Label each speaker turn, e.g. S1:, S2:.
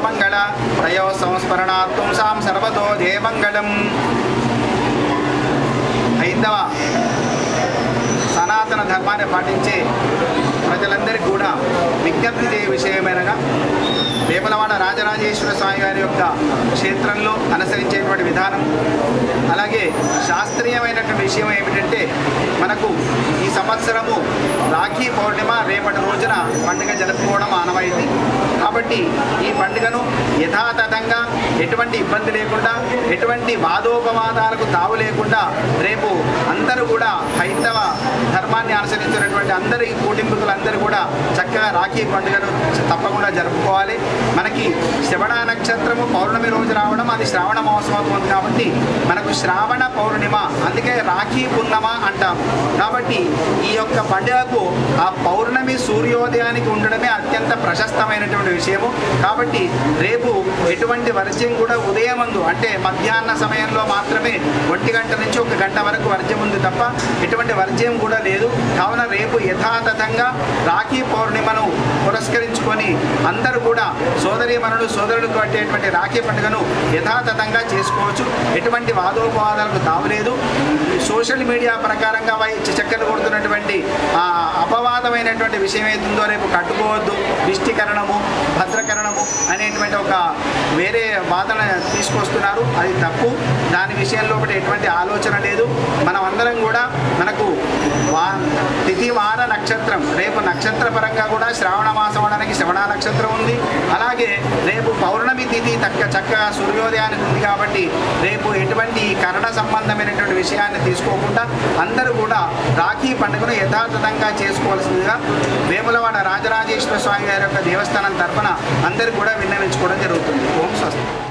S1: సర్వమంగళ ప్రయో సంస్మరణాత్మం సాం సర్వతో జయమంగళం. హైందవ సనాతన ధర్మాన్ని పాటించే ప్రజలందరికీ కూడా విజ్ఞప్తి చేయ విషయమేనగా వేములవాడ రాజరాజేశ్వర స్వామి వారి యొక్క క్షేత్రంలో అనుసరించేటువంటి విధానం, అలాగే శాస్త్రీయమైనటువంటి విషయం ఏమిటంటే మనకు ఈ సంవత్సరము రాఖీ పౌర్ణిమ రేపటి రోజున పండుగ జరుపుకోవడం ఆనవాయితీ. కాబట్టి ఈ పండుగను యథాతథంగా ఎటువంటి ఇబ్బంది లేకుండా, ఎటువంటి వాదోపవాదాలకు తావు లేకుండా రేపు అందరూ కూడా హైందవ ధర్మాన్ని అనుసరించినటువంటి అందరి కుటుంబీకులందరూ కూడా చక్కగా రాఖీ పండుగను తప్పకుండా జరుపుకోవాలి. మనకి శ్రవణ నక్షత్రము పౌర్ణమి రోజు రావడం, అది శ్రావణ మహోత్సవం ఉంది కాబట్టి మనకు శ్రావణ పౌర్ణిమ, అందుకే రాఖీ పున్నమ అంటాం. కాబట్టి ఈ యొక్క పండుగకు ఆ పౌర్ణమి సూర్యోదయానికి ఉండడమే అత్యంత ప్రశస్తమైనటువంటి విషయము. కాబట్టి రేపు ఎటువంటి వర్జ్యం కూడా ఉదయమందు అంటే మధ్యాహ్న సమయంలో మాత్రమే 1 గంట నుంచి 1 గంట వరకు వర్జ్యం ఉంది తప్ప ఎటువంటి వర్జ్యం కూడా లేదు. కావున రేపు యథాతథంగా రాఖీ పౌర్ణిమను పురస్కరించుకొని అందరూ కూడా సోదరీమణులు సోదరులకు పట్టేటువంటి రాఖీ పండుగను యథాతథంగా చేసుకోవచ్చు. ఎటువంటి వాదోపవాదాలకు తావులేదు. సోషల్ మీడియా ప్రకారంగా చక్కర్లు కొడుతున్నటువంటి అపవాదమైనటువంటి విషయం ఏతుందో రేపు కట్టుకోవద్దు, విష్టికరణము భద్రకరణము అనేటువంటి ఒక వేరే వాదన తీసుకొస్తున్నారు. అది తప్పు. దాని విషయంలో ఒకటి ఎటువంటి ఆలోచన లేదు. మనం అందరం కూడా మనకు తిథి వార నక్షత్రం రేపు నక్షత్ర పరంగా కూడా శ్రావణ మాసం అనడానికి శ్రవణ నక్షత్రం ఉంది. అలాగే రేపు పౌర్ణమి తిథి చక్కగా సూర్యోదయానికి ఉంది. కాబట్టి రేపు ఎటువంటి కరణ సంబంధమైనటువంటి విషయాన్ని తీసుకోకుండా అందరూ కూడా రాఖీ పండుగను యథాతథంగా చేసుకోవాల్సిందిగా వేములవాడ రాజరాజేశ్వర స్వామి గారి యొక్క దేవస్థానం తరఫున అందరూ కూడా విన్నవించుకోవడం జరుగుతుంది. ఓం స్వస్తి.